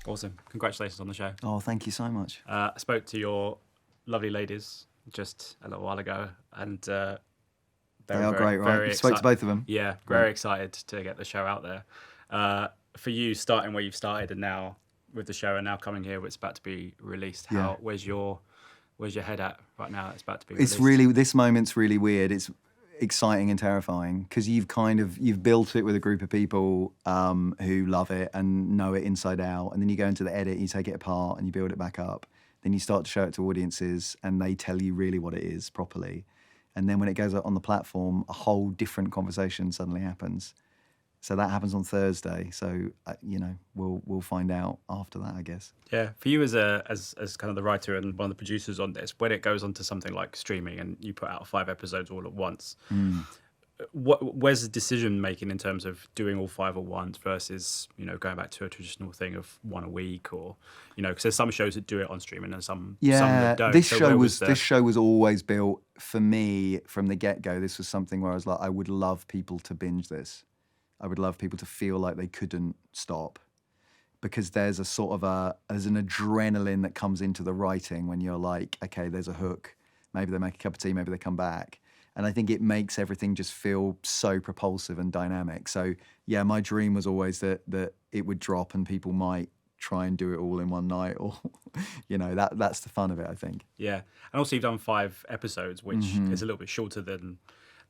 Awesome. Congratulations on the show. Oh, thank you so much. I spoke to your lovely ladies just a little while ago, and They are great, right? You spoke to both of them? Yeah, very excited to get the show out there. For you, starting where you've started and now with the show, and now coming here, where it's about to be released. Where's your head at right now? It's about to be released. It's really, this moment's really weird. It's exciting and terrifying because you've built it with a group of people who love it and know it inside out, and then you go into the edit, you take it apart and you build it back up. Then you start to show it to audiences and they tell you really what it is properly. And then when it goes out on the platform, a whole different conversation suddenly happens. So that happens on Thursday. So we'll find out after that, I guess. Yeah, for you as kind of the writer and one of the producers on this, when it goes onto something like streaming and you put out 5 episodes all at once, where's the decision making in terms of doing all 5 at once versus going back to a traditional thing of 1 a week, or because there's some shows that do it on streaming and some that don't. This show was always built for me from the get-go. This was something where I was like, I would love people to binge this. I would love people to feel like they couldn't stop, because there's a sort of there's an adrenaline that comes into the writing when you're like, okay, there's a hook. Maybe they make a cup of tea, maybe they come back. And I think it makes everything just feel so propulsive and dynamic. So yeah, my dream was always that it would drop and people might try and do it all in one night, or that's the fun of it, I think. Yeah, and also you've done 5 episodes, which is a little bit shorter than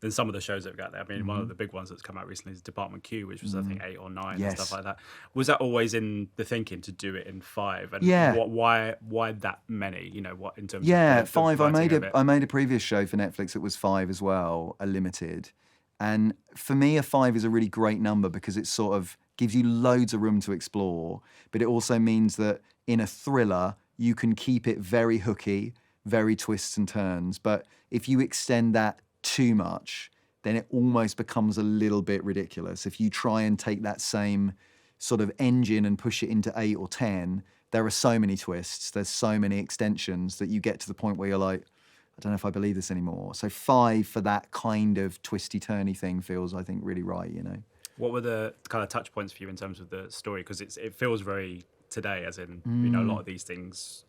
some of the shows that we've got there. I mean, one of the big ones that's come out recently is Department Q, which was I think 8 or 9 and stuff like that. Was that always in the thinking to do it in 5? And why that many? What in terms of 5. I made a previous show for Netflix that was 5 as well, a limited. And for me, a 5 is a really great number because it sort of gives you loads of room to explore, but it also means that in a thriller, you can keep it very hooky, very twists and turns. But if you extend that too much, then it almost becomes a little bit ridiculous. If you try and take that same sort of engine and push it into 8 or 10, there are so many twists, there's so many extensions that you get to the point where you're like, I don't know if I believe this anymore. So 5 for that kind of twisty-turny thing feels, I think, really right, What were the kind of touch points for you in terms of the story? Because it feels very today, as in, a lot of these things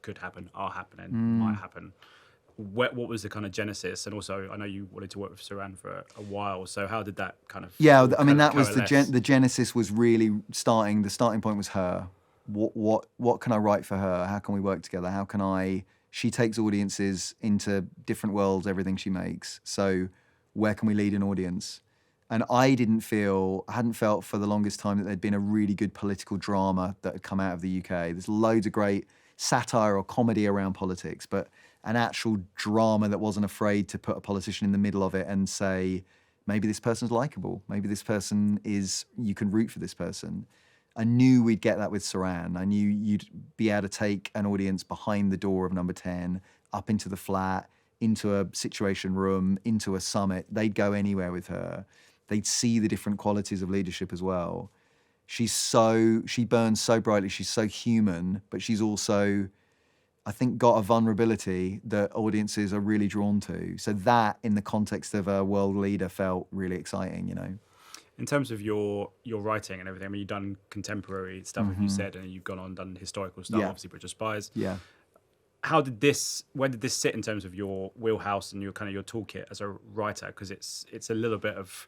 could happen, are happening, might happen. What was the kind of genesis? And also, I know you wanted to work with Suranne for a while. So how did that kind of that was the genesis was really starting. The starting point was her. What can I write for her? How can we work together? How can I? She takes audiences into different worlds. Everything she makes. So where can we lead an audience? And I hadn't felt for the longest time that there'd been a really good political drama that had come out of the UK. There's loads of great satire or comedy around politics, but an actual drama that wasn't afraid to put a politician in the middle of it and say, maybe this person's likable. Maybe this person you can root for this person. I knew we'd get that with Suranne. I knew you'd be able to take an audience behind the door of number 10, up into the flat, into a situation room, into a summit. They'd go anywhere with her. They'd see the different qualities of leadership as well. She burns so brightly. She's so human, but she's also, I think, got a vulnerability that audiences are really drawn to. So that, in the context of a world leader, felt really exciting, In terms of your writing and everything, I mean, you've done contemporary stuff, as you said, and you've gone on and done historical stuff, obviously Bridge of Spies. Yeah. Where did this sit in terms of your wheelhouse and your toolkit as a writer? Because it's a little bit of,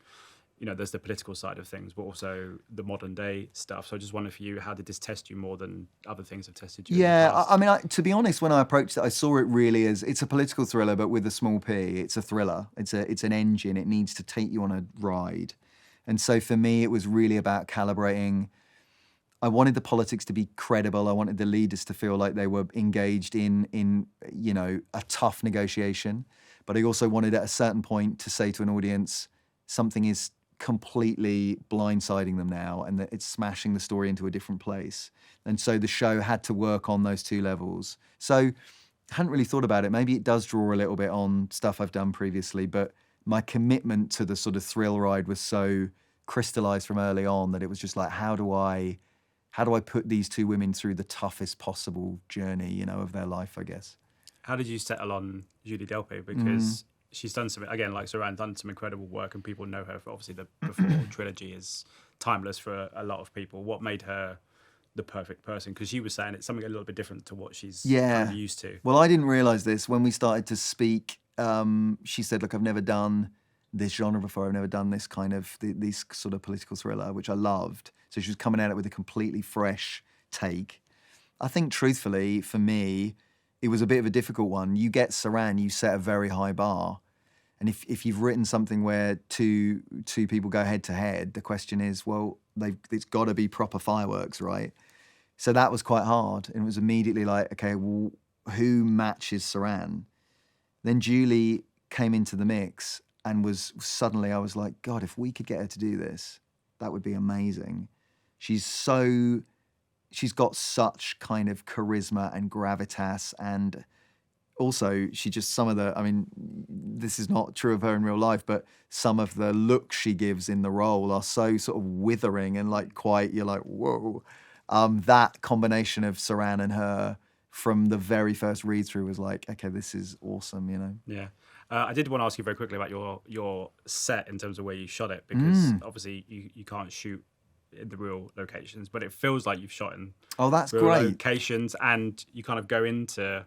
there's the political side of things, but also the modern day stuff. So I just wonder for you, how did this test you more than other things have tested you? Yeah, I mean, to be honest, when I approached it, I saw it really as, it's a political thriller, but with a small p. It's a thriller. It's an engine. It needs to take you on a ride. And so for me, it was really about calibrating. I wanted the politics to be credible. I wanted the leaders to feel like they were engaged in a tough negotiation. But I also wanted at a certain point to say to an audience, something is completely blindsiding them now and that it's smashing the story into a different place. And so the show had to work on those 2 levels. So I hadn't really thought about it. Maybe it does draw a little bit on stuff I've done previously, but my commitment to the sort of thrill ride was so crystallized from early on that it was just like, how do I put these 2 women through the toughest possible journey, of their life, I guess. How did you settle on Julie Delpy? Because she's done some, again, like Suranne, done some incredible work, and people know her for, obviously, the Before trilogy is timeless for a lot of people. What made her the perfect person? Because she was saying it's something a little bit different to what she's Yeah. kind of used to. Well, I didn't realise this. When we started to speak, she said, look, I've never done this genre before. I've never done this kind of, this sort of political thriller, which I loved. So she was coming at it with a completely fresh take. I think, truthfully, for me, it was a bit of a difficult one. You get Suranne, you set a very high bar. And if you've written something where two people go head to head, the question is, well, it's got to be proper fireworks, right? So that was quite hard. And it was immediately like, okay, well, who matches Suranne? Then Julie came into the mix and suddenly I was like, God, if we could get her to do this, that would be amazing. She's got such kind of charisma and gravitas, and also she just this is not true of her in real life, but some of the looks she gives in the role are so sort of withering and like quite, you're like, whoa. That combination of Suranne and her from the very first read through was like, okay, this is awesome, you know? Yeah. I did want to ask you very quickly about your set in terms of where you shot it, because obviously you can't shoot in the real locations, but it feels like you've shot in that's real great. locations, and you kind of go into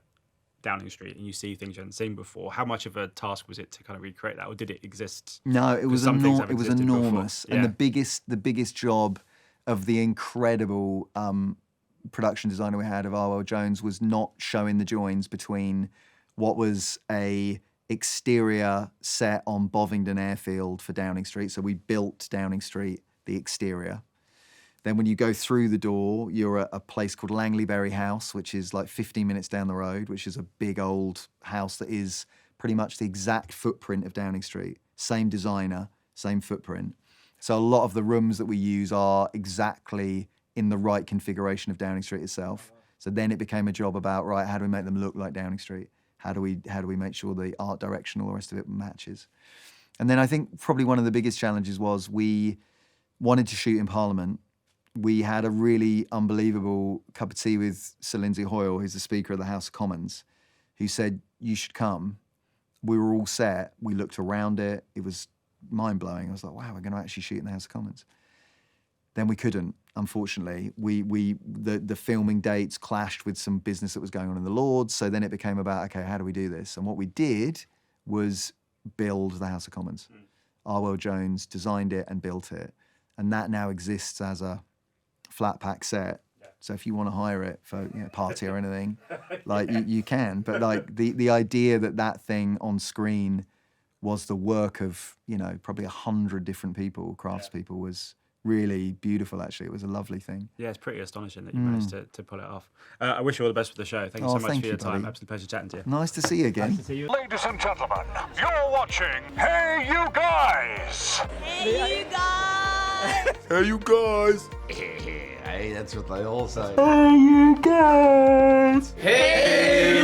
Downing Street and you see things you hadn't seen before. How much of a task was it to kind of recreate that, or did it exist? No, it was enormous. Yeah. And the biggest job of the incredible production designer we had of Arwell Jones was not showing the joins between what was a exterior set on Bovingdon Airfield for Downing Street. So we built Downing Street, the exterior. Then when you go through the door, you're at a place called Langleybury House, which is like 15 minutes down the road, which is a big old house that is pretty much the exact footprint of Downing Street. Same designer, same footprint. So a lot of the rooms that we use are exactly in the right configuration of Downing Street itself. So then it became a job about, right, how do we make them look like Downing Street? How do we make sure the art direction, all the rest of it matches? And then I think probably one of the biggest challenges was we wanted to shoot in Parliament. We had a really unbelievable cup of tea with Sir Lindsay Hoyle, who's the Speaker of the House of Commons, who said, you should come. We were all set. We looked around it. It was mind-blowing. I was like, wow, we're going to actually shoot in the House of Commons. Then we couldn't, unfortunately. The filming dates clashed with some business that was going on in the Lords, so then it became about, okay, how do we do this? And what we did was build the House of Commons. Arwell Jones designed it and built it, and that now exists as a flat pack set. So if you want to hire it for party or anything, like you can. But like the idea that thing on screen was the work of probably 100 different people, craftspeople, was really beautiful. Actually, it was a lovely thing. Yeah, it's pretty astonishing that you managed to pull it off. I wish you all the best with the show. Thank you so much for your time. Absolute pleasure chatting to you. Nice to see you again. Nice to see you. Ladies and gentlemen, you're watching Hey You Guys! Hey, you guys! Hey, you guys! Hey, that's what they all say. Hey, you guys! Hey!